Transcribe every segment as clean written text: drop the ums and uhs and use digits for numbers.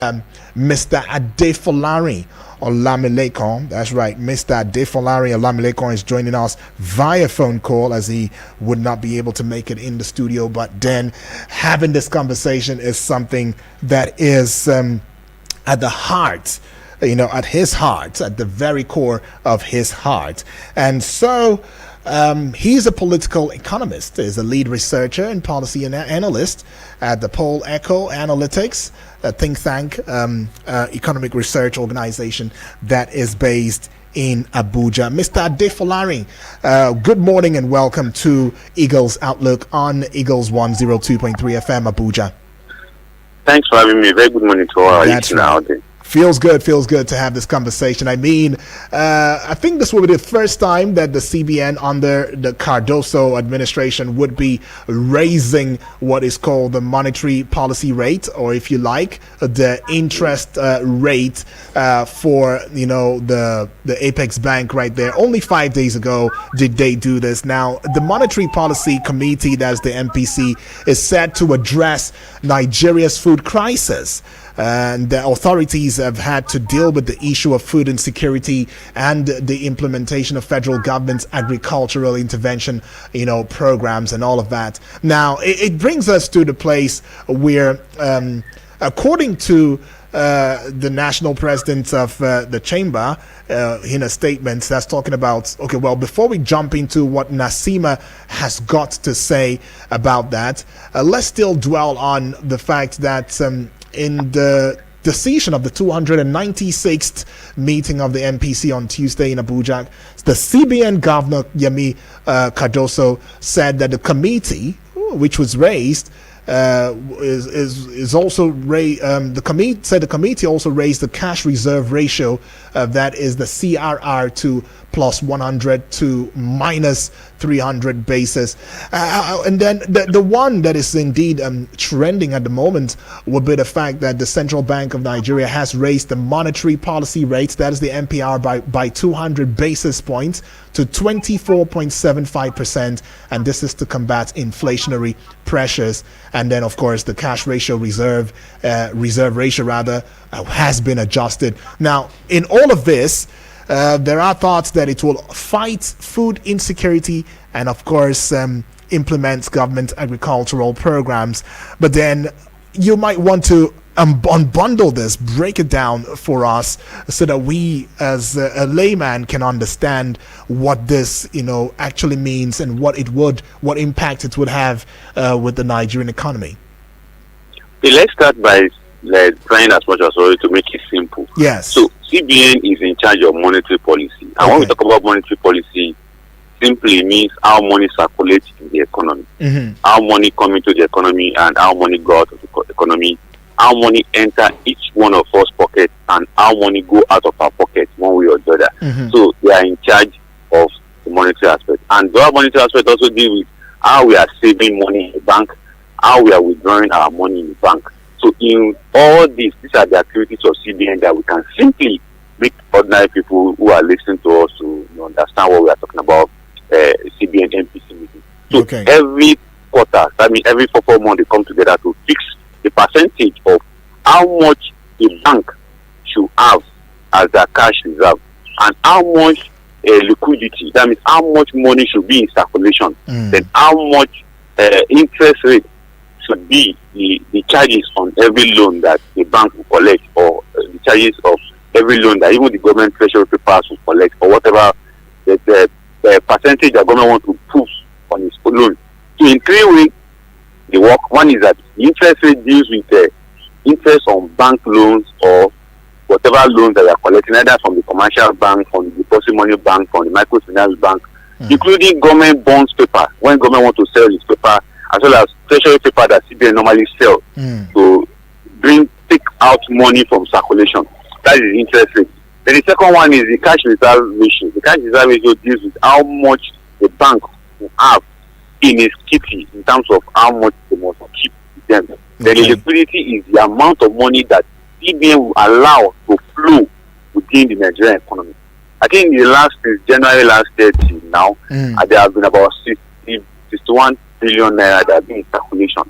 Mr. Adefolari Olamilekan. That's right, Mr. Adefolari Olamilekan is joining us via phone call as he would not be able to make it in the studio. But then having this conversation is something that is at the heart, at his heart, at the very core of his heart. And so he's a political economist, is a lead researcher and policy analyst at the Poll Echo Analytics, a think tank, economic research organization that is based in Abuja. Mr. Adefolari, good morning and welcome to Eagles Outlook on Eagles 102.3 FM Abuja. Thanks for having me. Very good morning to all listeners out there. Feels good to have this conversation. I mean, I think this will be the first time that the CBN under the Cardoso administration would be raising what is called the monetary policy rate, or if you like, the interest rate for, the Apex Bank right there. Only 5 days ago did they do this. Now, the Monetary Policy Committee, that's the MPC, is set to address Nigeria's food crisis. And the authorities have had to deal with the issue of food insecurity and the implementation of federal government's agricultural intervention, programs and all of that. Now, it brings us to the place where, according to the national president of the chamber, in a statement that's talking about, before we jump into what Nasima has got to say about that, let's still dwell on the fact that in the decision of the 296th meeting of the MPC on Tuesday in Abuja, the CBN governor Yemi Cardoso said that the committee, which was raised, is also raised. The committee also raised the cash reserve ratio, that is the CRR, to plus 100 to minus 300 basis. And then the one that is indeed trending at the moment would be the fact that the Central Bank of Nigeria has raised the monetary policy rate, that is the MPR, by 200 basis points to 24.75%. And this is to combat inflationary pressures. And then, of course, the cash ratio reserve ratio has been adjusted. Now, in all of this, there are thoughts that it will fight food insecurity and, of course, implement government agricultural programs. But then you might want to unbundle this, break it down for us so that we as a layman can understand what this, actually means and what impact it would have with the Nigerian economy. Let's start by trying as much as possible to make it simple. Yes. So CBN is in charge of monetary policy. And when we talk about monetary policy, simply means how money circulates in the economy, how money come into the economy and how money go out of the economy, how money enter each one of us pocket and how money go out of our pocket one way or the other. So they are in charge of the monetary aspect. And the monetary aspect also deal with how we are saving money in the bank, how we are withdrawing our money in the bank. So in all these are the activities of CBN that we can simply make ordinary people who are listening to us to understand what we are talking about, CBN MPC meeting. So every quarter, every 4 months, they come together to fix the percentage of how much a bank should have as their cash reserve and how much liquidity, that means how much money should be in circulation, then how much interest rate should be the charges on every loan that the bank will collect, or the charges of every loan that even the government treasury papers will collect, or whatever the percentage the government want to put on its loan. So in 3 ways they work. One is that the interest rate deals with the interest on bank loans or whatever loans that they are collecting, either from the commercial bank, from the deposit money bank, from the microfinance bank, including government bonds paper, when government want to sell its paper, as well as treasury paper that CBN normally sell to take out money from circulation. That is the interest rate. Then the second one is the cash reserve ratio. The cash reserve ratio deals with how much the bank will have in its kitty in terms of how much they must keep them. Then the liquidity is the amount of money that CBN will allow to flow within the Nigerian economy. I think since January last year till now, there have been about 61 billion naira that have been in circulation.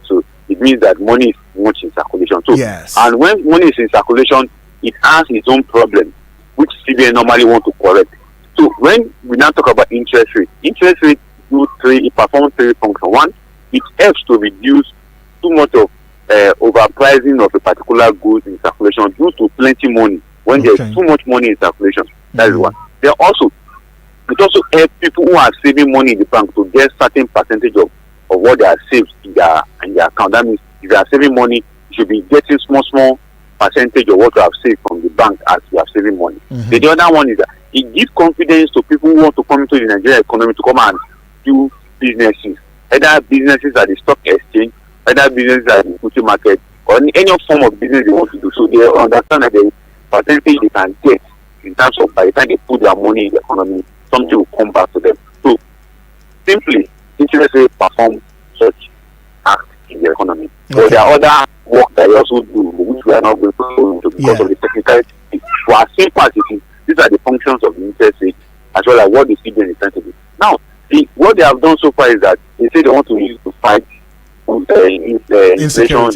So it means that money is much in circulation. So, Yes. and when money is in circulation, it has its own problem, which CBN normally want to correct. So when we now talk about interest rate it performs three functions. One, it helps to reduce too much of overpricing of a particular goods in circulation due to plenty money. When there's too much money in circulation, that is one. It also helps people who are saving money in the bank to get certain percentage of what they are saved in their account. That means if you are saving money, you should be getting small percentage of what you have saved from the bank as you are saving money. The other one is that it gives confidence to people who want to come into the Nigerian economy to come and do businesses, either businesses at the stock exchange, either businesses at the equity market, or any form of business they want to do. So they understand that the percentage they can get in terms of by the time they put their money in the economy, something will come back to them. So simply, interest rate perform such act in the economy. So there are other work that they also do, which we are not going to go into because of the technicality. For as simple as it is, these are the functions of the interest rate as well as what the CBN is trying to do. Now, what they have done so far is that they say they want to use to fight inflation. They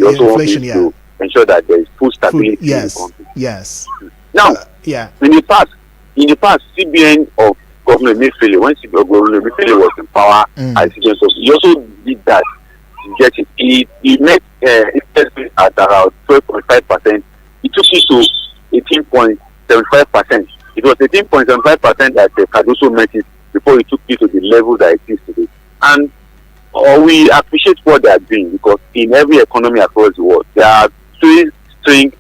also want to ensure that there is full stability in the country. Yes. Now, in the past, CBN of Governor Emefiele, when Governor Emefiele was in power as CBN, so he also did that. Get it? He made interest rate at around 12.5%. He took it to 18.75%. It was 18.75% that Cardoso met it before he took it to the level that it is today. And we appreciate what they are doing because in every economy across the world, there are three string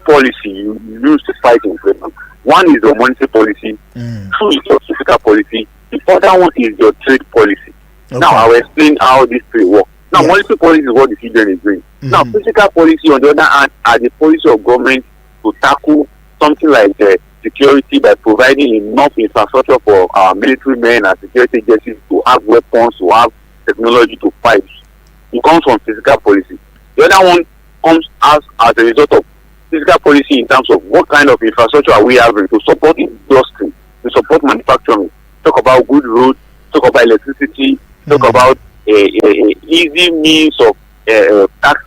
policy you use to fight inflation. One is your monetary policy, two is your fiscal policy, the other one is your trade policy. Now I will explain how these three work. Now monetary policy is what the CBN is doing. Now fiscal policy on the other hand are the policy of government to tackle something like security by providing enough infrastructure for our military men and security agencies to have weapons, to have technology to fight. It comes from fiscal policy. The other one comes as a result of fiscal policy in terms of what kind of infrastructure are we having to support industry, to support manufacturing, talk about good roads, talk about electricity, talk about easy means of tax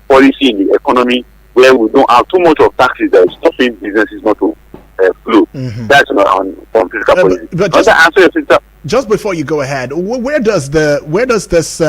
policy in the economy where we don't have too much of taxes that is stopping businesses not to flow. That's on fiscal policy. But just before you go ahead, where does this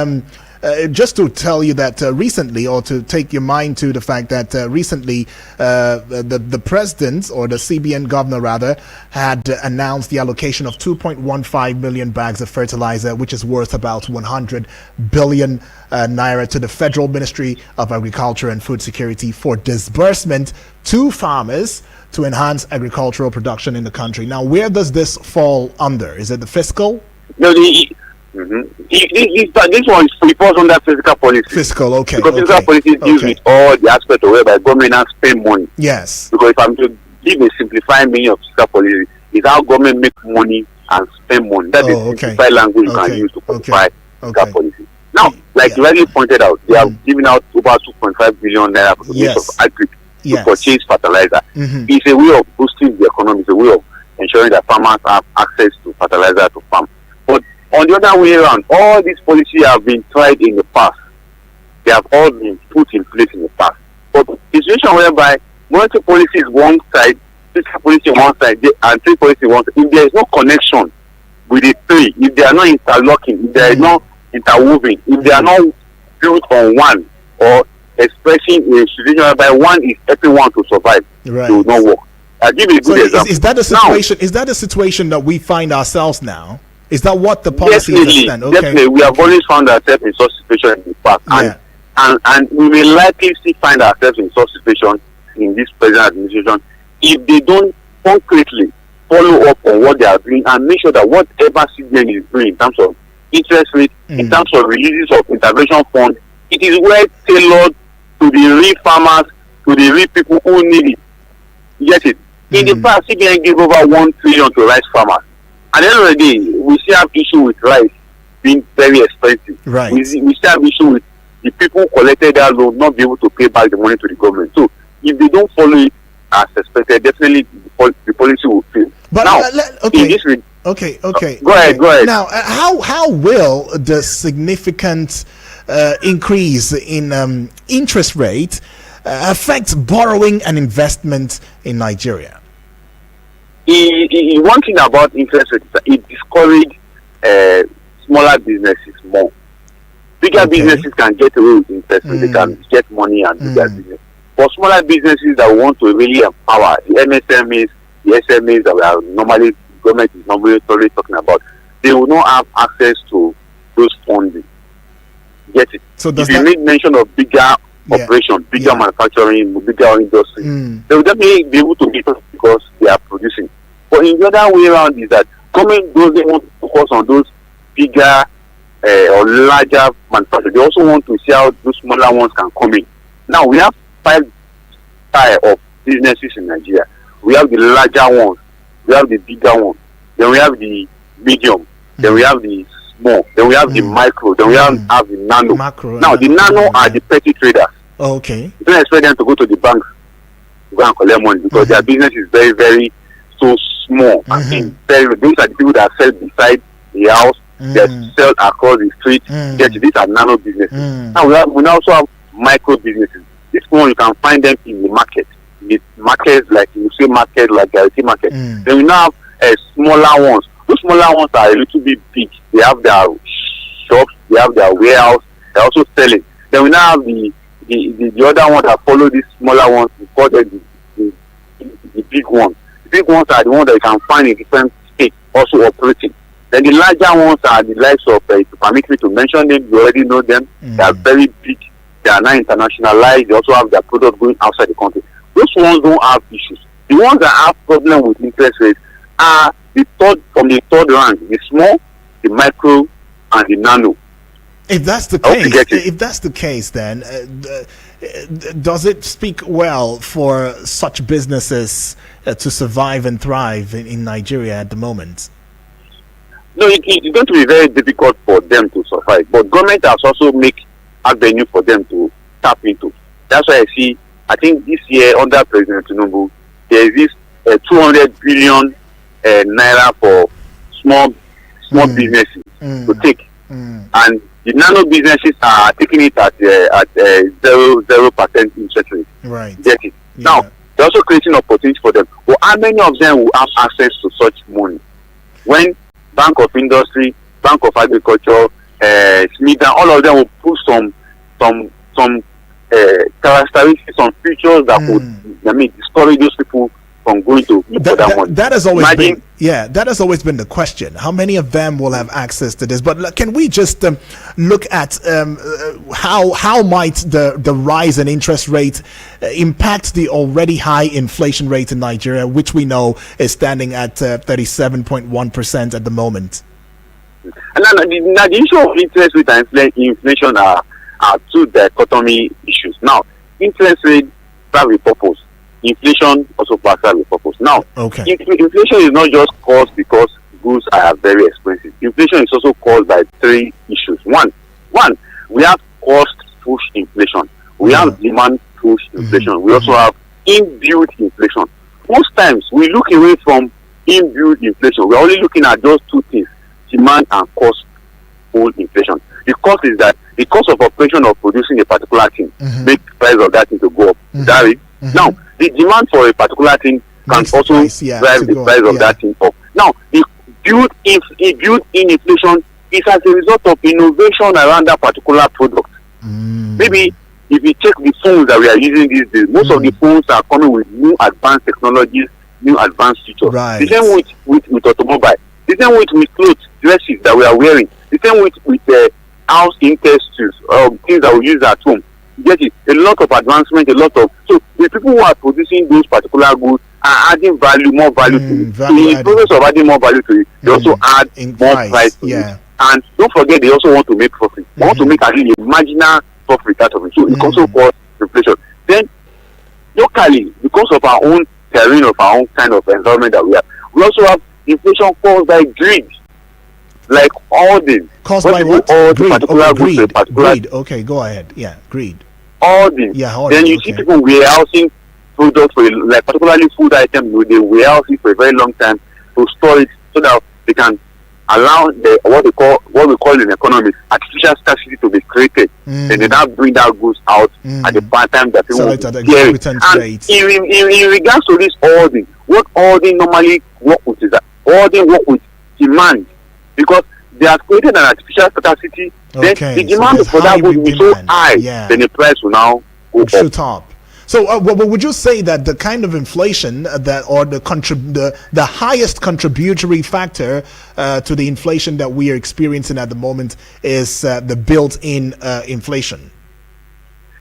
just to tell you that recently, or to take your mind to the fact that recently the president, or the CBN governor rather, had announced the allocation of 2.15 million bags of fertilizer, which is worth about 100 billion naira, to the Federal Ministry of Agriculture and Food Security for disbursement to farmers to enhance agricultural production in the country. Now, where does this fall under? Is it the fiscal? No, this one falls under fiscal policy. Fiscal, okay. Because fiscal policy deals with all the aspects of whereby government has spend money. Yes. Because if I'm to give a simplified meaning of fiscal policy, is how government make money and spend money. That is simplified language you can use to quantify fiscal policy. Now, like you rightly pointed out, they have given out over 2.5 billion naira for the use of agri to purchase fertilizer. It's a way of boosting the economy. It's a way of ensuring that farmers have access to fertilizer to farm. But on the other way around, all these policies have been tried in the past. They have all been put in place in the past. But the situation whereby monetary policy is one side, fiscal policy on one side, and trade policy on one side, if there is no connection with the three, if they are not interlocking, if they are not interwoven, if they are not built on one, or expressing a situation whereby one is helping one to survive, it will not work. I'll give you a good example. Is that the situation? Now, is that the situation that we find ourselves now? Is that what the policy is? Definitely, we have always found ourselves in such situations in the past, and we may likely still find ourselves in such situations in this present administration if they don't concretely follow up on what they are doing and make sure that whatever CBN is doing in terms of interest rate, in terms of releases of intervention funds, it is well tailored to the real farmers, to the real people who need it. Get it? In the past, CBN gave over 1 trillion to rice farmers. At the end of the day, we still have issue with rice being very expensive. Right. We still have issue with the people who collected that loan not be able to pay back the money to the government. So if they don't follow it as expected, definitely the policy will fail. But now, Okay. Go ahead. Now, how will the significant increase in interest rate affect borrowing and investment in Nigeria? One thing about interest rates is that it discourages smaller businesses more. Bigger businesses can get away with interest rates, they can get money and do their business. For smaller businesses that want to really empower the MSMEs, the SMEs that we are normally, government is normally talking about, they will not have access to those funding. Get it? So if you make mention of bigger operation, bigger manufacturing, bigger industry, they will definitely be able to get it because they are producing. But in the other way around is that government doesn't want to focus on those bigger or larger manufacturers. They also want to see how those smaller ones can come in. Now we have 5 types of businesses in Nigeria. We have the larger ones, we have the bigger ones, then we have the medium, then we have the small, then we have the micro, then we have the nano. Now the nano are the petty traders. Okay. You don't expect them to go to the banks to go and collect money because their business is very, very so small. I mean, those are the people that sell beside the house, that sell across the street. These are nano businesses. Now we also have micro businesses. This one you can find them in the market. The markets like you say market, like Garrity market. Then we now have smaller ones. Those smaller ones are a little bit big. They have their shops, they have their warehouse, they're also selling. Then we now have the other ones that follow these smaller ones, we call them the big ones. The big ones are the ones that you can find in different states also operating. Then the larger ones are the likes of, to permit me to mention them, you already know them. They are very big. They are now internationalized. They also have their product going outside the country. Those ones don't have issues. The ones that have problem with interest rates are from the third rank, the small, the micro, and the nano. If that's the case, then does it speak well for such businesses to survive and thrive in Nigeria at the moment? No, it's going to be very difficult for them to survive. But government has also made avenue for them to tap into. That's why I think this year under President Tinubu, there is this 200 billion naira for small businesses to take, and the nano businesses are taking it at 0% interest rate. Right. Get it? Yeah. Now they're also creating opportunities for them. But how many of them will have access to such money when Bank of Industry, Bank of Agriculture, SMIDA, all of them will put some characteristics, some features that would discourage those people from going to look for that money. That has always been the question. How many of them will have access to this? But can we just look at how might the rise in interest rate impact the already high inflation rate in Nigeria, which we know is standing at 37.1% at the moment? And the issue of interest rate and inflation are two dichotomy issues. Now, interest rate serve a purpose. Inflation also serve a purpose. Now, inflation is not just caused because goods are very expensive. Inflation is also caused by 3 issues. One, we have cost push inflation. We have demand push inflation. We also have inbuilt inflation. Most times we look away from inbuilt inflation. We're only looking at those 2 things: demand and cost pull inflation. The cost is that the cost of operation of producing a particular thing make the price of that thing to go up. That is. Now, the demand for a particular thing can also drive the price of that thing up. Now, the built-in inflation is as a result of innovation around that particular product. Maybe if you check the phones that we are using these days, most of the phones are coming with new advanced technologies, new advanced features. Right. The same with automobile. The same with clothes, dresses that we are wearing. The same with house intestines, things that we use at home. Get it? A lot of advancement, so the people who are producing those particular goods are adding more value to it. So in the process of adding more value to it, they also add more price to it. And don't forget, they also want to make profit. They want to make at least a marginal profit out of it. So it also causes inflation. Then locally, because of our own terrain, of our own kind of environment that we have, we also have inflation caused by greed. Like all this. Caused by what? Greed. Okay, go ahead. Yeah, greed. All this. Yeah, then you see people warehousing products for, like particularly food items, they warehouse it for a very long time to store it so that they can allow what we call in economics artificial scarcity to be created. Then they now bring that goods out at the part time that people want to carry. And in regards to this hoarding, what hoarding normally work with is that hoarding work with demand, because they have created an artificial scarcity. Then the demand for that would be so high, then the price will now go up. So, would you say that the kind of inflation or the highest contributory factor to the inflation that we are experiencing at the moment is the built-in inflation?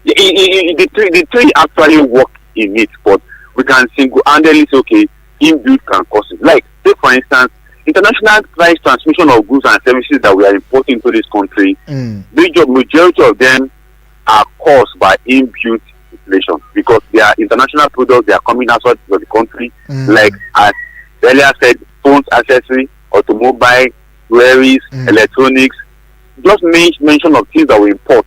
The three actually work in it, but we can single-handedly say, okay, inbuilt can cause it. Like, say for instance, international price transmission of goods and services that we are importing to this country, the majority of them are caused by inbuilt inflation, because they are international products, they are coming outside of the country, like as earlier said, phones, accessories, automobile, jewelries, electronics, just mention of things that we import.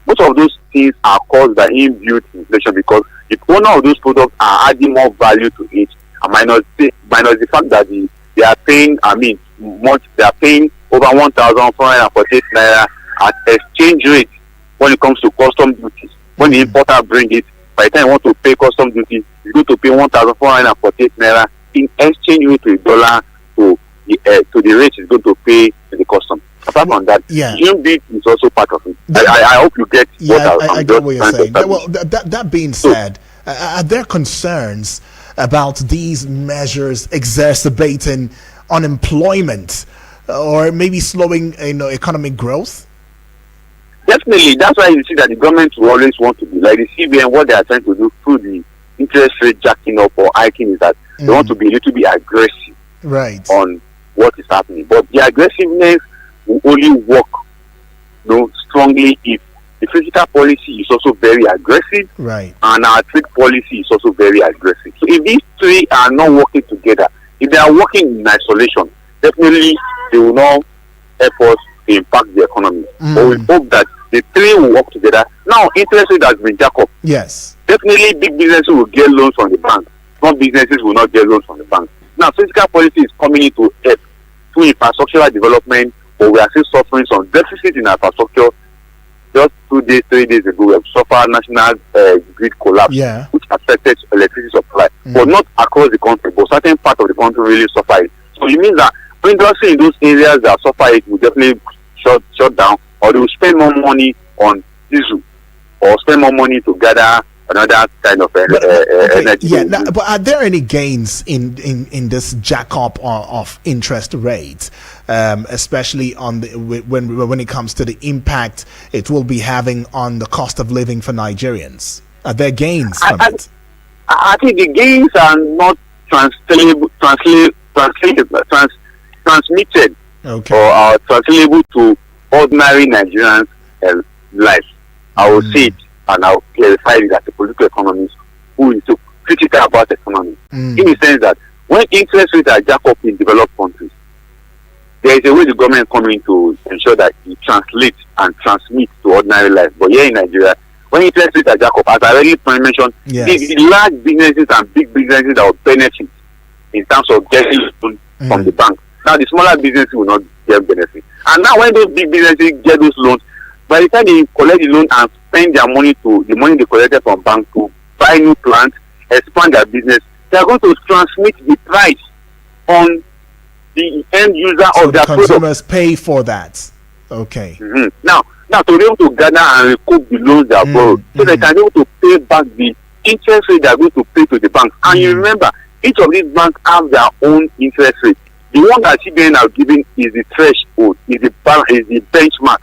Most of those things are caused by inbuilt inflation, because the owner of those products are adding more value to it, and minus the fact that they are paying, they are paying over 1,448 naira at exchange rate when it comes to custom duties. When the importer bring it, by the time you want to pay custom duty, you're going to pay 1,448 naira in exchange rate to a dollar to the rate it's going to pay to the custom. Apart from that, GMB is also part of it. I hope you get what I get what you're saying. Well, that being said, are there concerns about these measures exacerbating unemployment or maybe slowing economic growth? Definitely, that's why you see that the government will always want to be like the CBN. What they are trying to do through the interest rate jacking up or hiking is that they want to be a little bit aggressive on what is happening. But the aggressiveness will only work strongly if the fiscal policy is also very aggressive, and our trade policy is also very aggressive. So if these three are not working together, if they are working in isolation, definitely they will not help us to impact the economy. But we hope that the three will work together. Now, interest rate has been jacked up. Yes. Definitely, big businesses will get loans from the bank. Small businesses will not get loans from the bank. Now, fiscal policy is coming in to help through infrastructural development, but we are still suffering some deficit in infrastructure. Just 3 days ago, we have suffered national grid collapse, which affected electricity supply, but not across the country, but certain part of the country really suffered. So it means that industry in those areas that suffer it will definitely shut down, or they will spend more money on diesel, or spend more money to gather another kind of energy. But are there any gains in this jack up of interest rates, especially on when it comes to the impact it will be having on the cost of living for Nigerians? Are there gains from it? I think the gains are not transmitted or are translatable to ordinary Nigerians' life. I will say it, and I'll clarify it as a political economist who is so critical about economy. In the sense that when interest rates are jacked up in developed countries, there is a way the government coming to ensure that it translates and transmits to ordinary life. But here in Nigeria, when interest rates are jacked up, as I already mentioned, the large businesses and big businesses that will benefit in terms of getting loans from the bank. Now, the smaller businesses will not get benefit. And now, when those big businesses get those loans, by the time they collect the loan and spend their money the money they collected from bank to buy new plants, expand their business, they are going to transmit the price on the end user of their product. Consumers pay for that. Okay. Now, to be able to gather and recoup the loans they have borrowed, so they can be able to pay back the interest rate they are going to pay to the bank. And you remember, each of these banks have their own interest rate. The one that CBN are giving is the threshold, is the benchmark.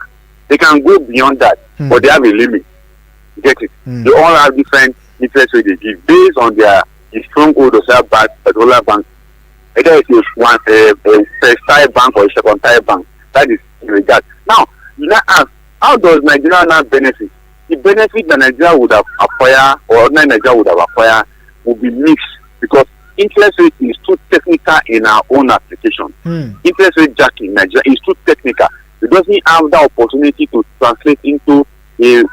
They can go beyond that, but they have a limit. You get it? They all have different interest rates they give based on the stronghold of their bank, particular bank. Either it is a first-tier bank or a second-tier bank. That is in regard. Now, you now ask, how does Nigeria now benefit? The benefit that Nigeria would have acquired, or ordinary Nigeria would have acquired, would be mixed, because interest rate is too technical in our own application. Interest rate jacking in Nigeria is too technical. It doesn't have the opportunity to translate into the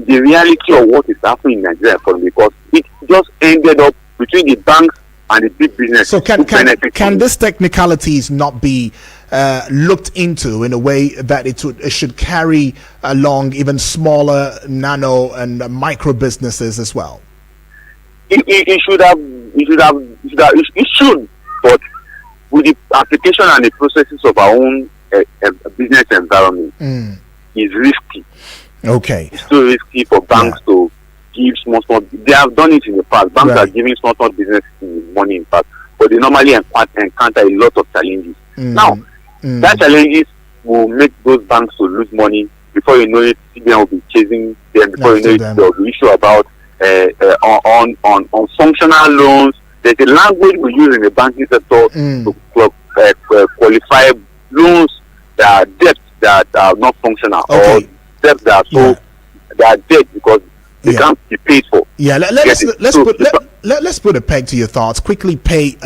reality of what is happening in Nigeria economy, because it just ended up between the banks and the big business. So can these technicalities not be looked into in a way that it should carry along even smaller nano and micro businesses as well? It should, but with the application and the processes of our own business environment, is risky. Okay. It's too risky for banks to give small. They have done it in the past. Banks are giving small business money in fact, but they normally encounter a lot of challenges. Now, that challenges will make those banks to lose money. Before you know it, CBN will be chasing them. Before you know it, there will be issue about on functional loans. There's a language we use in the banking sector to qualify loans that are debts that are not functional or debts that are they are debt because they can't be paid for. Yeah, let's put a peg to your thoughts. Quickly pay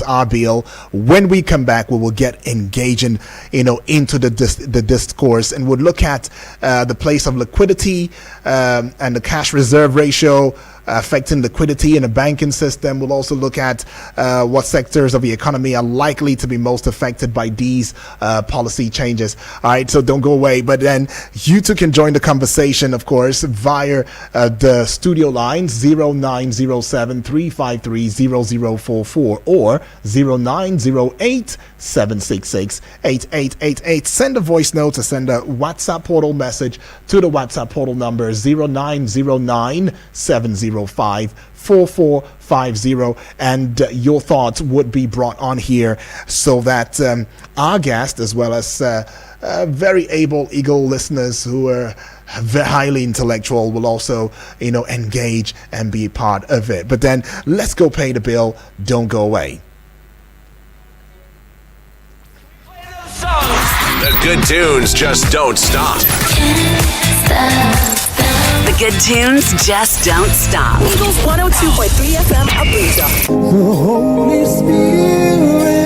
our bill. When we come back, we will get engaging into the discourse, and we'll look at the place of liquidity and the cash reserve ratio affecting liquidity in the banking system. We'll also look at what sectors of the economy are likely to be most affected by these policy changes. All right, so don't go away. But then you too can join the conversation, of course, via the studio lines 0907-353-0044 or 0908-766-8888. Send a voice note or send a WhatsApp portal message to the WhatsApp portal number 0909-705-4450, and your thoughts would be brought on here so that our guest, as well as very able Eagle listeners who are very highly intellectual, will also engage and be part of it. But then let's go pay the bill. Don't go away. The good tunes just don't stop. The good tunes just don't stop. Eagles 102.3 FM Abuja. Holy Spirit.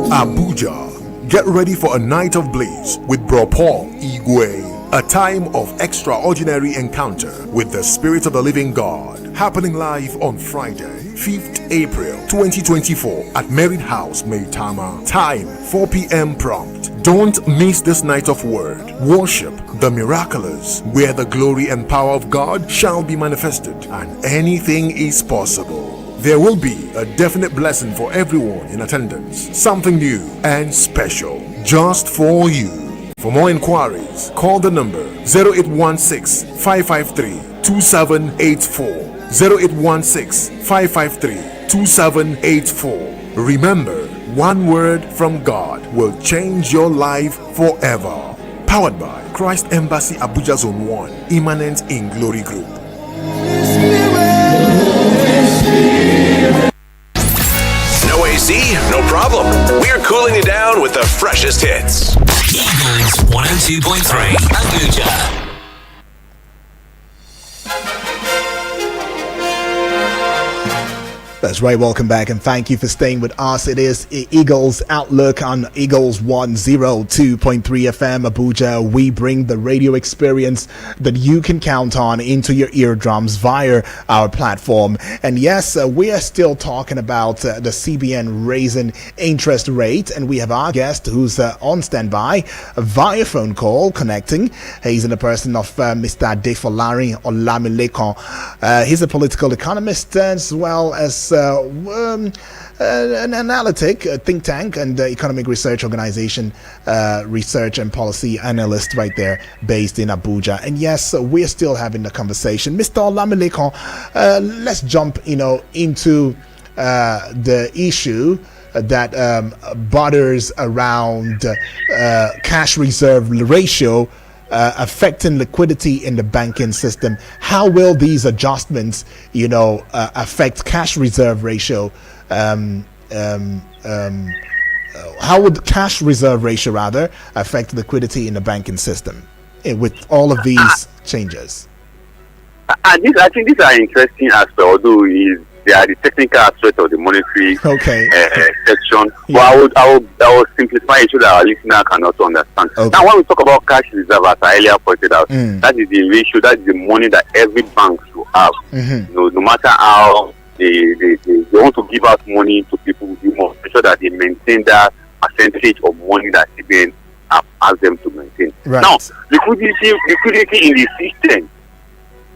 Abuja. Get ready for a night of bliss with Bro Paul Igwe. A time of extraordinary encounter with the Spirit of the Living God. Happening live on Friday, 5th April 2024 at Merit House, Maitama. Time 4 p.m. prompt. Don't miss this night of word, worship, the miraculous, where the glory and power of God shall be manifested and anything is possible. There will be a definite blessing for everyone in attendance. Something new and special just for you. For more inquiries, call the number 0816-553-2784. 0816-553-2784. Remember, one word from God will change your life forever. Powered by Christ Embassy Abuja Zone 1, Immanent in Glory Group. No AC? No problem. We're cooling you down with the freshest hits. Eagles 102.3 Abuja. That's right. Welcome back, and thank you for staying with us. It is Eagles Outlook on Eagles 102.3 FM Abuja. We bring the radio experience that you can count on into your eardrums via our platform. And yes, we are still talking about the CBN raising interest rate, and we have our guest who's on standby via phone call connecting. He's in the person of Mr. Adefolari Olamilekan. He's a political economist as well as an analytic, a think tank, and economic research organization, research and policy analyst right there based in Abuja. And yes, we're still having the conversation. Mr. Olamilekan, let's jump into the issue that borders around cash reserve ratio affecting liquidity in the banking system. How will these adjustments, affect cash reserve ratio? How would cash reserve ratio affect liquidity in the banking system with all of these changes? I think these are interesting aspects, although they are the technical aspect of the monetary section. Yeah. But I would simplify it so that our listener can also understand. Okay. Now, when we talk about cash reserve, as I earlier pointed out, that is the ratio, that is the money that every bank should have. Mm-hmm. No matter how they want to give out money to people. You must make sure that they maintain that percentage of money that CBN have asked them to maintain. Right. Now, liquidity in the system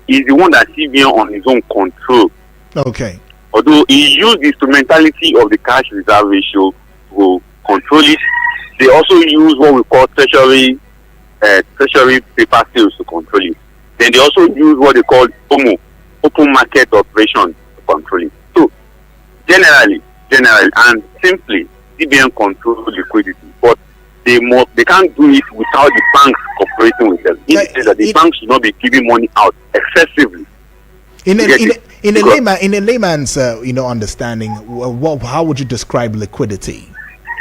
is the one that CBN on his own control. Okay. Although he used the instrumentality of the cash reserve ratio to control it, they also use what we call treasury paper sales to control it. Then they also use what they call open market operations to control it. So generally and simply, CBN controls liquidity, but they can't do it without the banks cooperating with them. In the sense that the banks should not be giving money out excessively. In a layman's understanding, how would you describe liquidity?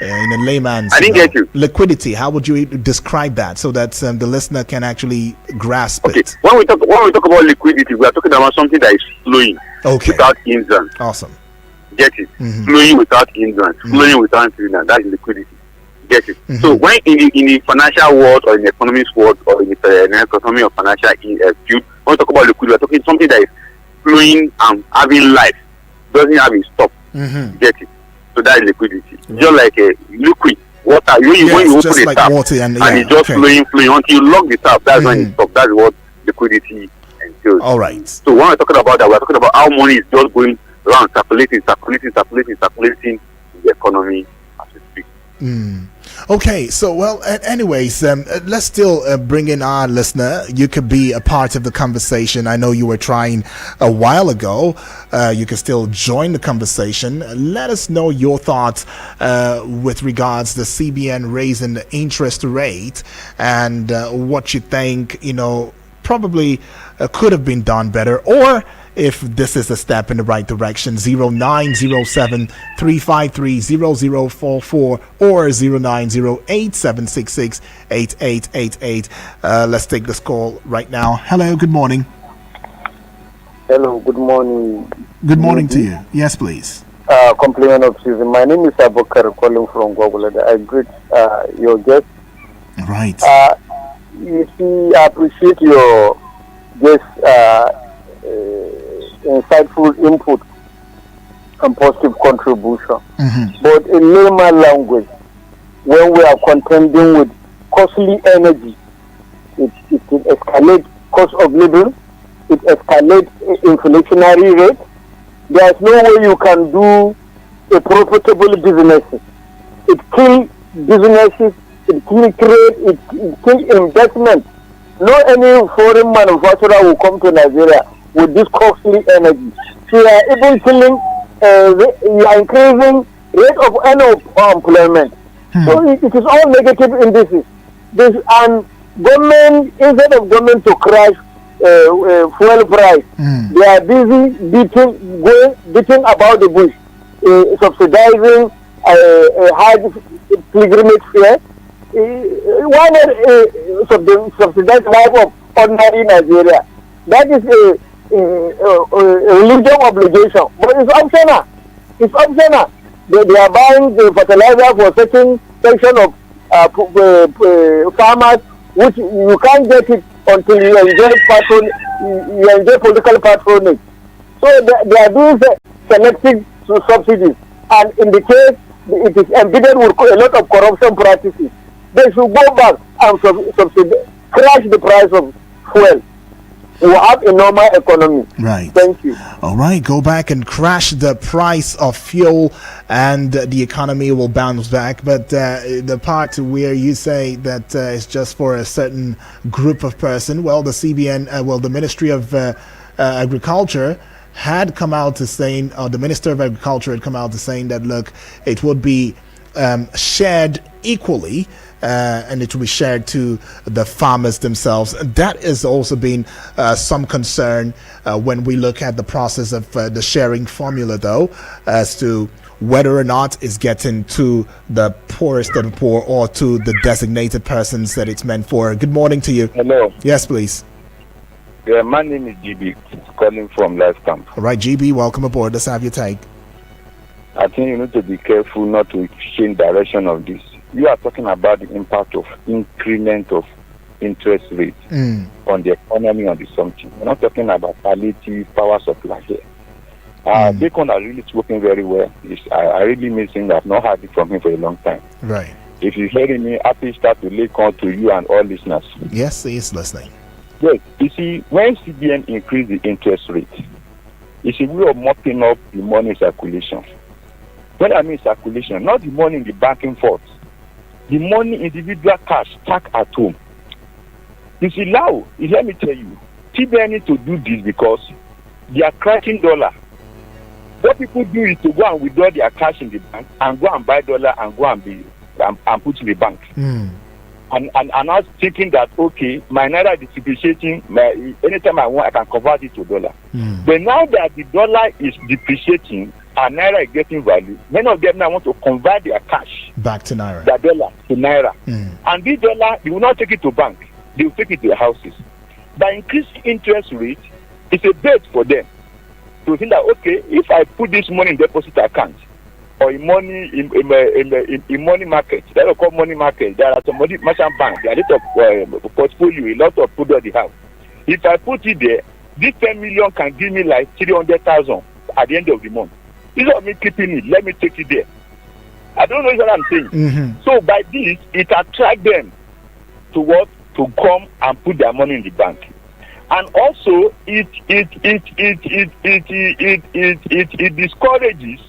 In a layman's, I didn't get you. Liquidity. How would you describe that so that the listener can actually grasp it? When we talk about liquidity, we are talking about something that is flowing without hindrance. Awesome. Get it? Mm-hmm. Flowing without hindrance, flowing without hindrance. That is liquidity. Get it? Mm-hmm. So when in the financial world or in the economics world or in the economy of financial field, when we talk about liquidity, we are talking something that is flowing and having life, doesn't have a stop. Mm-hmm. Get it? So that is liquidity. Just like a liquid water. When you open the tap and it's just flowing until you lock the tap, that's when it stops. That's what liquidity entails. All right. So when we're talking about that, we're talking about how money is just going around, circulating in the economy as we speak. Okay, so well, anyways, let's still bring in our listener. You could be a part of the conversation. I know you were trying a while ago. You can still join the conversation. Let us know your thoughts with regards to CBN raising the interest rate and what you think, probably could have been done better, or if this is a step in the right direction. 0907 353 0044 or 0908 8888. Let's take this call right now. Hello, good morning. Hello, good morning. Good morning to you. Yes, please. Compliment of season. My name is Abokar calling from Gwagwalada. I greet your guest. Right. You see, I appreciate your guest insightful input and positive contribution. Mm-hmm. But in layman language, when we are contending with costly energy, it will escalate cost of living, it escalates inflationary rate. There is no way you can do a profitable business. It kills businesses, it kills trade, it kills investment. No any foreign manufacturer will come to Nigeria with this costly energy. So you are even killing, you are increasing rate of unemployment. So it is all negative indices. And government, instead of government to crash fuel price, they are busy beating about the bush, subsidizing high pilgrimage fare. Why not subsidize life of ordinary Nigeria? That is a religious obligation, but it's optional. It's optional. They are buying the fertilizer for certain section of farmers, which you can't get it until you enjoy political patronage. So they are doing selective subsidies, and in the case it is embedded with a lot of corruption practices. They should go back and crash the price of fuel. We will have a normal economy. Right. Thank you. All right. Go back and crash the price of fuel and the economy will bounce back. But the part where you say that it's just for a certain group of person, well, the CBN, the Ministry of Agriculture had come out to saying, or the Minister of Agriculture had come out to saying that, look, it would be shared equally. And it will be shared to the farmers themselves. That has also been some concern when we look at the process of the sharing formula, though, as to whether or not it's getting to the poorest of the poor or to the designated persons that it's meant for. Good morning to you. Hello. Yes, please. Yeah, my name is GB, calling from Last Camp. All right, GB, welcome aboard. Let's have your take. I think you need to be careful not to change direction of this. You are talking about the impact of increment of interest rates on the economy, on the something. We're not talking about palliative power supply here. Bacon has really spoken very well. I really miss him. I've not heard it from him for a long time. Right. If you're hearing me, happy start to lay on to you and all listeners. Yes, he is listening. Yes, you see, when CBN increased the interest rate, it's a way of mopping up the money circulation. When I mean circulation, not the money in the banking vault, the money individual cash stuck at home. You see, now, let me tell you, CBN need to do this because they are cracking dollar. What people do is to go and withdraw their cash in the bank and go and buy dollar and go and put in the bank. And I was thinking that, okay, my naira is depreciating. Anytime I want, I can convert it to dollar. But now that the dollar is depreciating and naira is getting value, many of them now want to convert their cash back to naira. Their dollar to naira. And this dollar, they will not take it to bank. They will take it to their houses. By increasing interest rate, it's a bet for them to think that, okay, if I put this money in deposit account or in money in money market, that we call money market, there are some money merchant banks, there are a lot of portfolio, a lot of product they have. If I put it there, this 10 million can give me like 300,000 at the end of the month. Instead of me keeping it, let me take it there. I don't know what I'm saying. So by this, it attracts them to what? To come and put their money in the bank. And also it discourages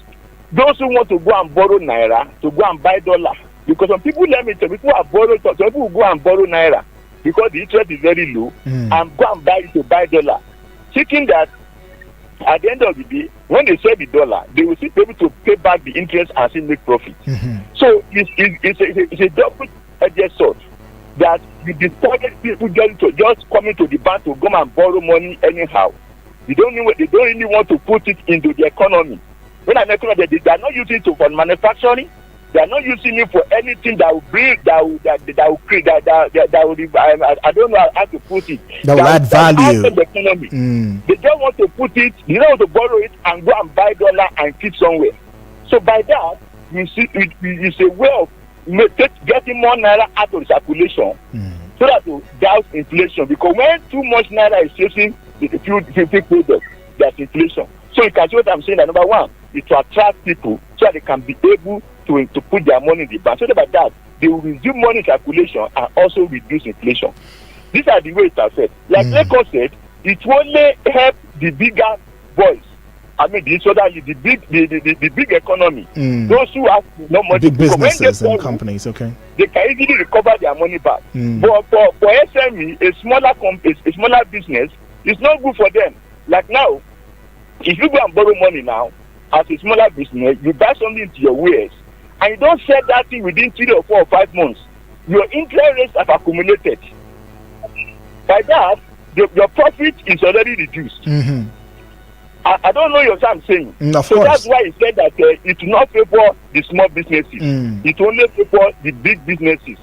those who want to go and borrow naira to go and buy dollar. Because some people, let me tell you, people have borrowed, some people will go and borrow naira because the interest is very low and go and buy it to buy dollar, thinking that at the end of the day, when they sell the dollar, they will still be able to pay back the interest and still make profit. So it's a double-edged sword that you discourage people just coming to the bank to go and borrow money anyhow. They don't really want to put it into the economy. When I mention that they are not using it for manufacturing, they are not using it for anything that will bring that will create that will I don't know how to put it. That will add value. The economy. They don't want to put it. They don't want to borrow it and go and buy dollar and keep somewhere. So by that, you see, it's a way of getting more naira out of the circulation, so that to douse inflation. Because when too much naira is chasing the few products, there's inflation. So you can see what I'm saying. That number one is to attract people so that they can be able to put their money in the bank. So that by that they will resume money circulation and also reduce inflation. These are the ways it affects. Like Leko said, it will only help the bigger boys. I mean, the big economy. Those who have no money, big businesses and companies, okay, they can easily recover their money back. But for SME, a smaller business, it's not good for them. Like now, if you go and borrow money now as a smaller business, you buy something into your wares, and you don't sell that thing within 3 or 4 or 5 months, your interest rates have accumulated. By that, your profit is already reduced. I don't know what I'm saying. Of so course. That's why he said that it will not favor the small businesses. It will only favor the big businesses.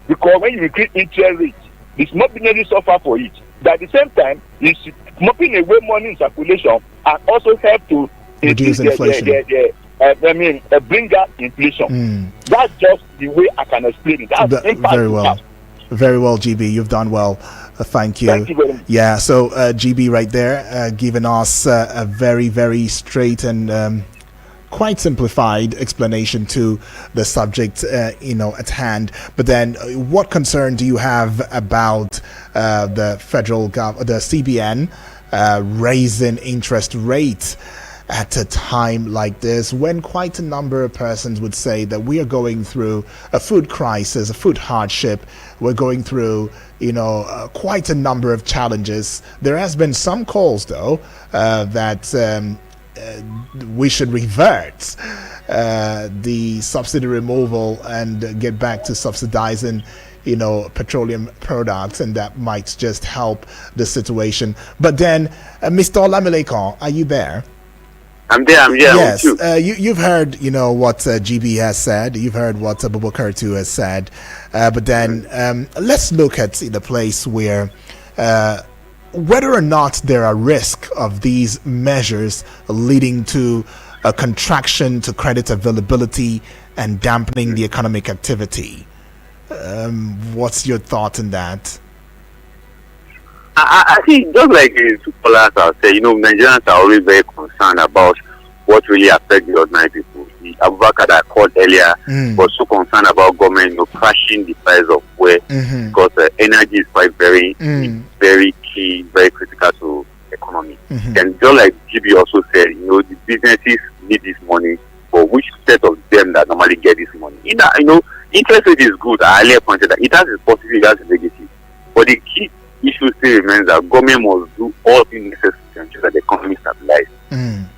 Because when you increase interest rates, the small businesses suffer for it. But at the same time, it's mopping away money in circulation and also help to reduce inflation. Bring down inflation. That's just the way I can explain it. That's very well. Very well, GB. You've done well. Thank you. Thank you very much. Yeah, so GB right there giving us a very, very straight and quite simplified explanation to the subject, at hand. But then what concern do you have about the the CBN raising interest rates at a time like this, when quite a number of persons would say that we are going through a food crisis, a food hardship, we're going through, quite a number of challenges. There has been some calls, though, that we should revert the subsidy removal and get back to subsidizing petroleum products, and that might just help the situation. But then, Mr. Olamilekan, are you there? I'm there. I'm here. Yes, you've heard, what GB has said. You've heard what Abubakar too has said. But then let's look at the place where whether or not there are risks of these measures leading to a contraction to credit availability and dampening the economic activity. What's your thought on that? I think just like the two callers have said, Nigerians are always very concerned about what really affects the ordinary people. The Abubakar that I called earlier was so concerned about government crashing the price of fuel because energy is quite very, very key, very critical to the economy. And just like GB also said, the businesses need this money, but which set of them that normally get this money? Interest rate is good. I earlier pointed that it has its positive, it has its negative. But the key issue still remains that government must do all things necessary to ensure that the economy stabilizes.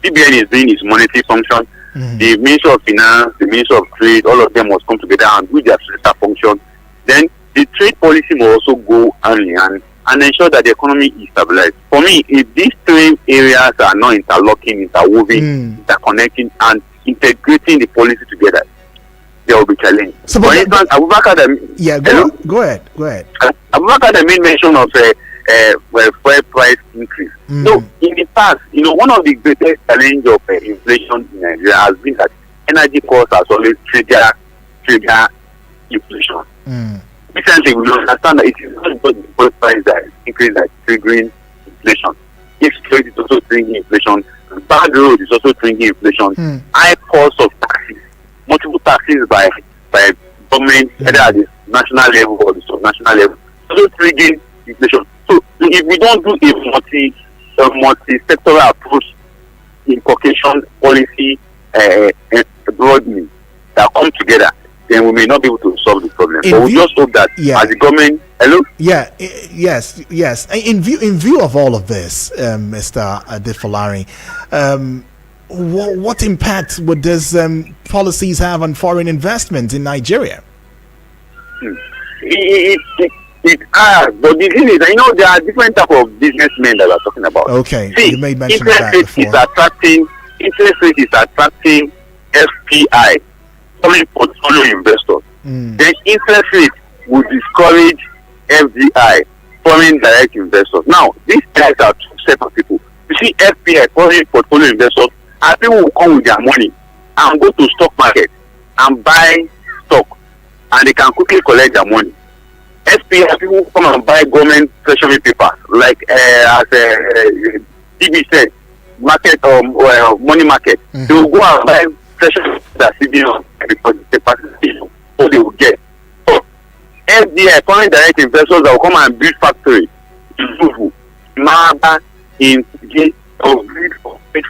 CBN is doing its monetary function. The Ministry of Finance, the Ministry of Trade, all of them must come together and do their fiscal function. Then the trade policy must also go hand in hand and ensure that the economy is stabilized. For me, if these three areas are not interlocking, interwoven, interconnecting, and integrating the policy together, there will be challenge. So, for instance, Abubakar, go ahead. Abubakar made mention of fuel price increase. So, in the past, one of the greatest challenges of inflation in Nigeria has been that energy costs has always trigger inflation. Recently, we understand that it is not just the fuel price that increase that triggering inflation. If trade is also triggering inflation, bad road is also triggering inflation. High cost of taxes, multiple taxes by government, either at the national level or the subnational level, also triggering inflation. So if we don't do a multi-sectoral approach, inculcation policy broadly that come together, then we may not be able to solve the problem. But we just hope that as the government, yes. In view of all of this, Mr. Adefolarin, what impact would these policies have on foreign investment in Nigeria? It has, but the thing is, there are different type of businessmen that we're talking about. Okay, see, you made mention interest of that rate before. Interest rate is attracting FPI, foreign portfolio investors. Then interest rate will discourage FDI, foreign direct investors. Now, these guys are two sets of people. You see, FPI, foreign portfolio investors, are people who come with their money and go to stock market and buy stock, and they can quickly collect their money. SPI, people who come and buy government treasury papers, like as DB said, market or money market. They will go and buy treasury that CBN because it's a participation, so they will get. So SDI, foreign direct investors that will come and build factory in Zufu, Maba, in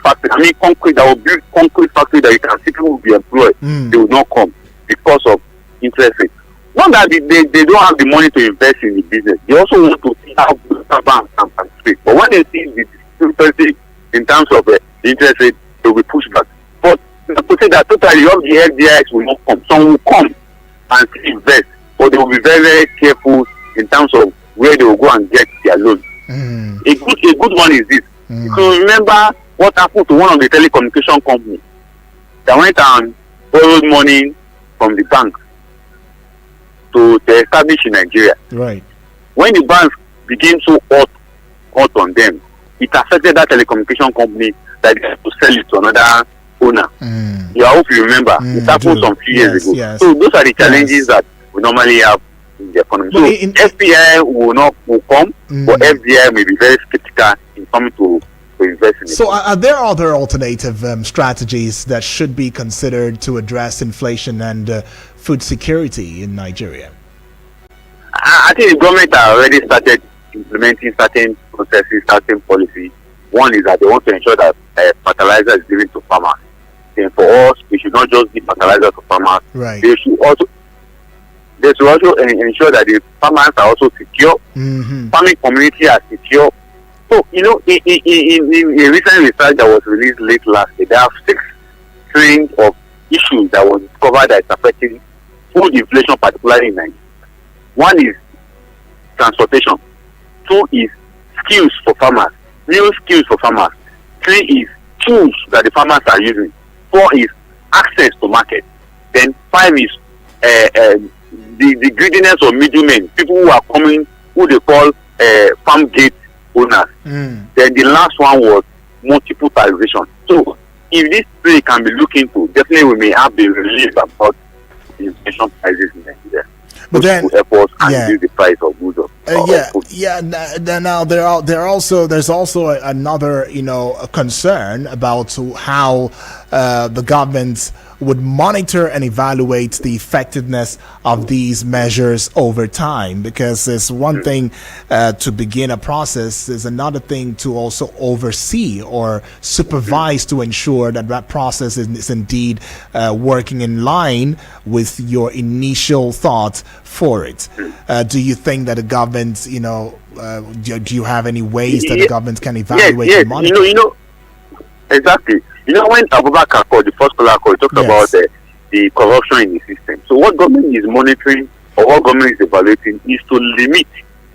factory. Concrete that will build concrete factory that you can see people will be employed. They will not come because of interest rate. Not that they don't have the money to invest in the business. They also want to see how banks can participate. But when they see the discrepancy in terms of the interest rate, they will be pushed back. But to say that totally all the FDIs will not come. Some will come and invest, but they will be very, very careful in terms of where they will go and get their loan. A good one is this. You can remember what happened to one of the telecommunication companies that went and borrowed money from the bank to establish in Nigeria. Right. When the banks became so hot on them, it affected that telecommunication company that they had to sell it to another owner. I hope you remember. It happened some few years ago. Yes. So those are the challenges that we normally have in the economy. So FPI will come, but FDI may be very skeptical in coming to invest in it. So are there other alternative strategies that should be considered to address inflation and food security in Nigeria? I think the government has already started implementing certain processes, certain policies. One is that they want to ensure that fertilizer is given to farmers. And for us, we should not just give fertilizer to farmers. Right. They should also ensure that the farmers are also secure. Farming community are secure. So, in a recent research that was released late last year, there are 6 strains of issues that was discovered that is affecting food inflation, particularly in Nigeria. 1 is transportation. 2 is skills for farmers, new skills for farmers. 3 is tools that the farmers are using. 4 is access to market. Then 5 is the greediness of middlemen, people who are coming, who they call farm gate owners. Then the last one was multiple taxation. So if these 3 can be looked into, definitely we may have the relief about the inflation prices in Nigeria. But then, will help us and yeah. reduce the price of goods. Now there's also another a concern about how the government would monitor and evaluate the effectiveness of these measures over time, because it's one thing to begin a process, there's another thing to also oversee or supervise to ensure that that process is indeed working in line with your initial thought for it. Do you think that the government, do you have any ways that the government can evaluate and monitor? Exactly. When Abubakar called, the first caller called, talked about the corruption in the system. So what government is monitoring or what government is evaluating is to limit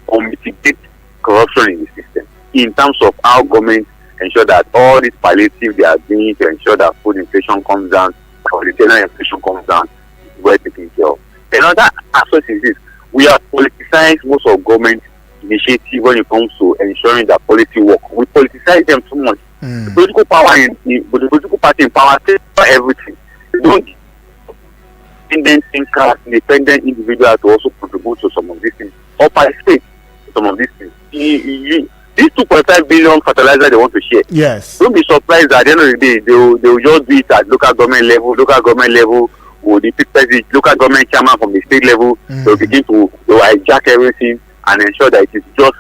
or mitigate corruption in the system in terms of how government ensure that all these palliative they are doing to ensure that food inflation comes down or the general inflation comes down is well taken care of. Another aspect is this: we have politicized most of government initiative when it comes to ensuring that policy work. We politicize them too much. The political power the political party in power takes over everything. They don't independent individuals to also contribute to some of these things or participate in some of these things. These 2.5 billion fertilizer they want to share. Yes. Don't be surprised that at the end of the day they will just do it at local government level. Local government level will the local government chairman from the state level. They will begin to hijack everything and ensure that it is just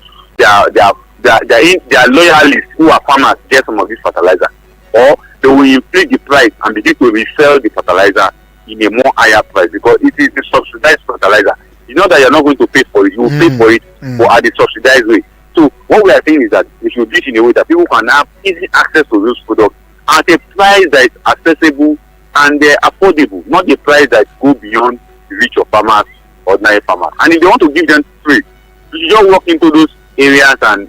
their loyalists who are farmers get some of this fertilizer, or they will inflate the price and begin to resell the fertilizer in a more higher price because it is the subsidized fertilizer. It's not that you're not going to pay for it, you will pay for it, but at the subsidized way. So what we are saying is that we should do it in a way that people can have easy access to those products at a price that is accessible and affordable, not the price that go beyond the reach of farmers, ordinary farmers. And if they want to give them free, you should just walk into those areas and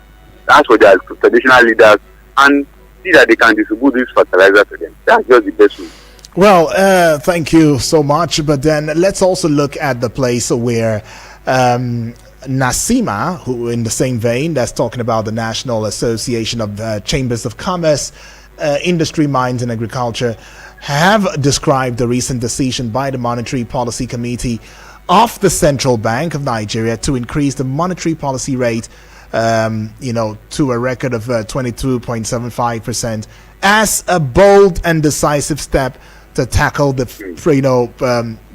ask for their traditional leaders and see that they can distribute this fertilizer to them. That's just the best way. Well, thank you so much. But then let's also look at the place where NASIMA, who in the same vein, that's talking about the National Association of Chambers of Commerce, Industry, Mines and Agriculture, have described the recent decision by the Monetary Policy Committee of the Central Bank of Nigeria to increase the monetary policy rate to a record of 22.75% as a bold and decisive step to tackle the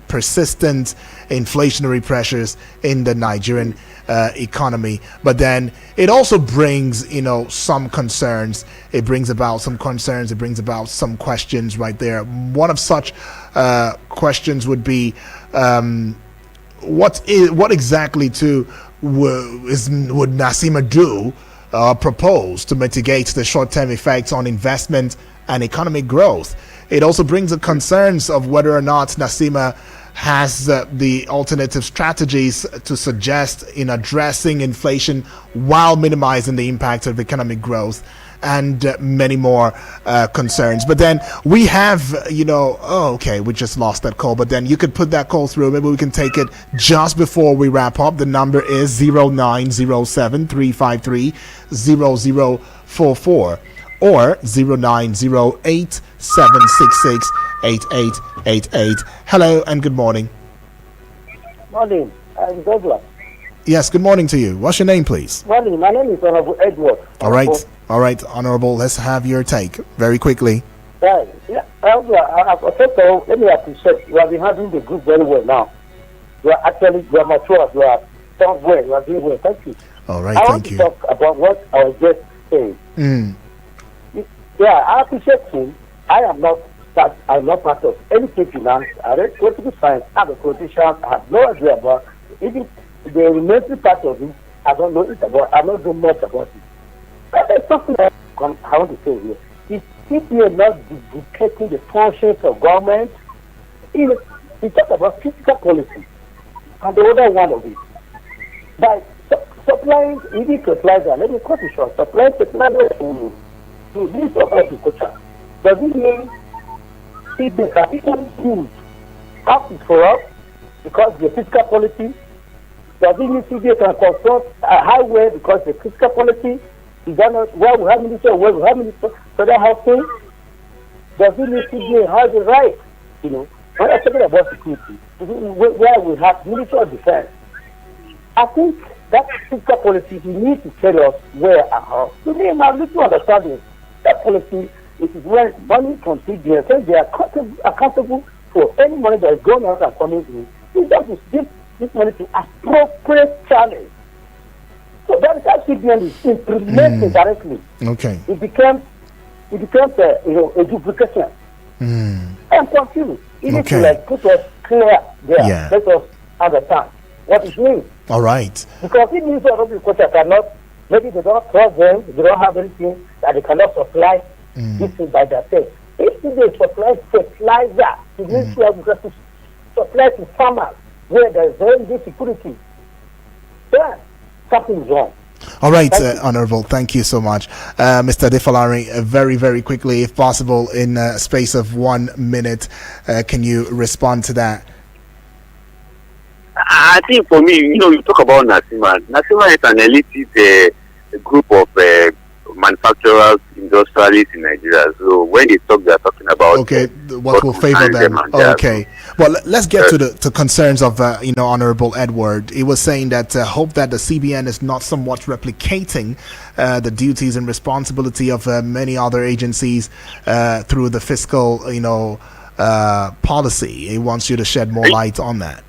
persistent inflationary pressures in the Nigerian economy. But then it also brings some concerns. It brings about some concerns. It brings about some questions right there. One of such questions would be what exactly would NASIMA do propose to mitigate the short-term effects on investment and economic growth? It also brings the concerns of whether or not NASIMA has the alternative strategies to suggest in addressing inflation while minimizing the impact of economic growth, and many more concerns. But then we have, we just lost that call, but then you could put that call through. Maybe we can take it just before we wrap up. The number is 0907-353-0044 or 0908-766-8888. Hello and good morning. Morning, I'm Douglas. Yes, good morning to you. What's your name, please? Morning, my name is Honorable Edward. All right, Honorable, let's have your take very quickly. Right. Yeah, first of all, let me appreciate you have been handling the group very well now. You are mature, you are done well, you are doing well. Thank you. All right, thank you. I want to talk about what I was just saying. Yeah, I appreciate you. I'm not part of any finance. I read political science. I'm a politician. I have no idea about even the elementary part of it. I don't know it about. I don't know much about it. But there's something I want to say here. Is if we are not dictating the functions of government, we talk about fiscal policy and the other one of it. By supplying, even fertilizer, let me cut it short, supplying fertilizer to this of agriculture. Does it mean if the capital good half is for us because the fiscal policy? Does it mean CBA can construct a highway because the fiscal policy is that not where we have minister, where we have minister, federal housing? Does it mean CBA has the right, to when I'm talking about security, where we have military defense, I think that fiscal policy, we need to tell us where and how. So they have little understanding. That policy, it is when money from CBN, since they are accountable for any money that is going out and coming in, we have to give this money to appropriate channels. So that is how CBN is implemented directly. Okay. It becomes a duplication. I'm confused. It needs to put us clear there. Yeah. Let us understand what it means. All right. Because it means that agriculture cannot, maybe they don't trust them, they don't have anything that they cannot supply this thing by themselves. If they supply fertilizer to Ministry of Agriculture, supply to farmers where there is very good security, then something is wrong. All right, Honorable, thank you so much. Mr. Adefalari, very, very quickly, if possible, in a space of 1 minute, can you respond to that? I think for me, you talk about Nasima. Nasima is an elitist group of manufacturers, industrialists in Nigeria. So when they talk, they're talking about what will favor them. Okay. Well, let's get to the concerns of Honorable Edward. He was saying that hope that the CBN is not somewhat replicating the duties and responsibility of many other agencies through the fiscal policy. He wants you to shed more light on that.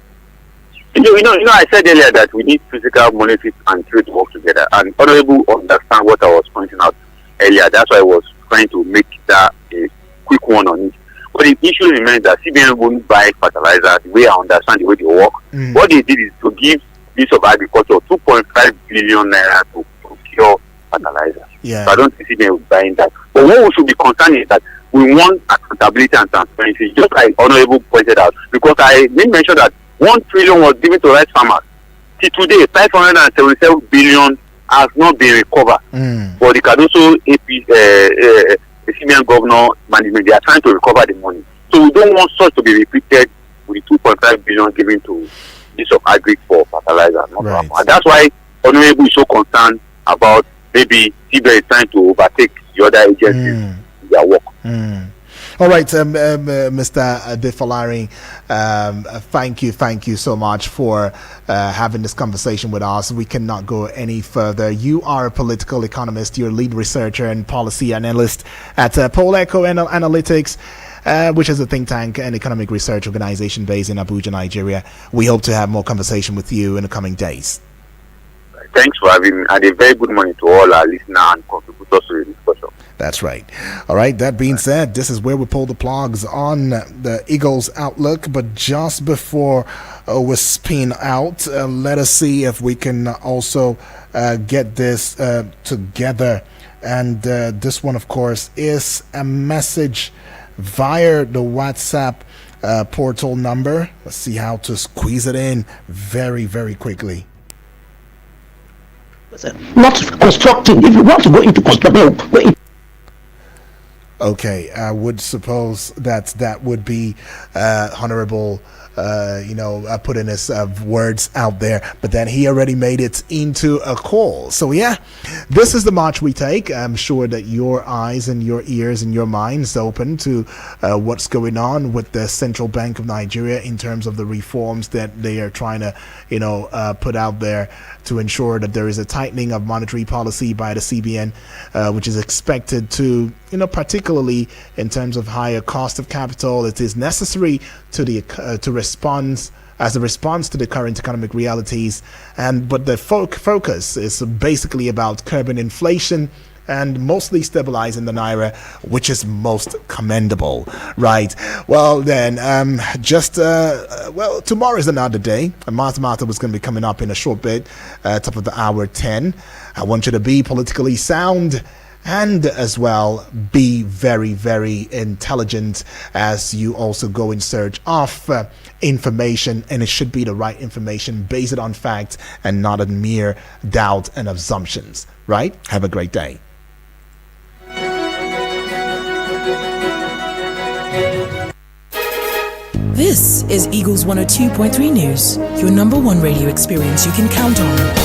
I said earlier that we need physical, monetary, and trade to work together. And Honorable understand what I was pointing out earlier. That's why I was trying to make that a quick one on it. But the issue remains that CBN won't buy fertilizer the way I understand the way they work. What they did is to give Ministry of Agriculture 2.5 billion naira to procure fertilizer. Yeah. So I don't think CBN will buying that. But what we should be concerned is that we want accountability and transparency, just like Honorable pointed out. Because I did mention that 1 trillion was given to rice farmers. Till today, 577 billion has not been recovered. But the Cardoso the CBN governor management, they are trying to recover the money. So we don't want such to be repeated with the 2.5 billion given to this of agri for fertilizer. Right. And that's why Honorable is so concerned about maybe CBN is trying to overtake the other agencies in their work. All right, Mr. Adefalari, thank you so much for having this conversation with us. We cannot go any further. You are a political economist. You're a lead researcher and policy analyst at Poleco Analytics, which is a think tank and economic research organization based in Abuja, Nigeria. We hope to have more conversation with you in the coming days. Thanks for having me, and a very good morning to all our listeners and contributors to the discussion. That's right. All right. That being said, this is where we pull the plugs on the Eagles outlook. But just before we spin out, let us see if we can also get this together. And this one, of course, is a message via the WhatsApp portal number. Let's see how to squeeze it in very, very quickly. Not constructing. If you want to go into construction, okay, I would suppose that would be Honorable, putting his words out there, but then he already made it into a call. So yeah, this is the march we take. I'm sure that your eyes and your ears and your minds open to what's going on with the Central Bank of Nigeria in terms of the reforms that they are trying to, put out there to ensure that there is a tightening of monetary policy by the CBN, which is expected to, particularly in terms of higher cost of capital. It is necessary to respond as a response to the current economic realities, but the focus is basically about curbing inflation and mostly stabilizing the naira, which is most commendable, right? Well, then, tomorrow is another day. Martha was going to be coming up in a short bit, top of the hour 10. I want you to be politically sound and as well be very, very intelligent as you also go in search of information, and it should be the right information based on facts and not on mere doubt and assumptions, right? Have a great day. This is Eagles 102.3 News, your number one radio experience you can count on.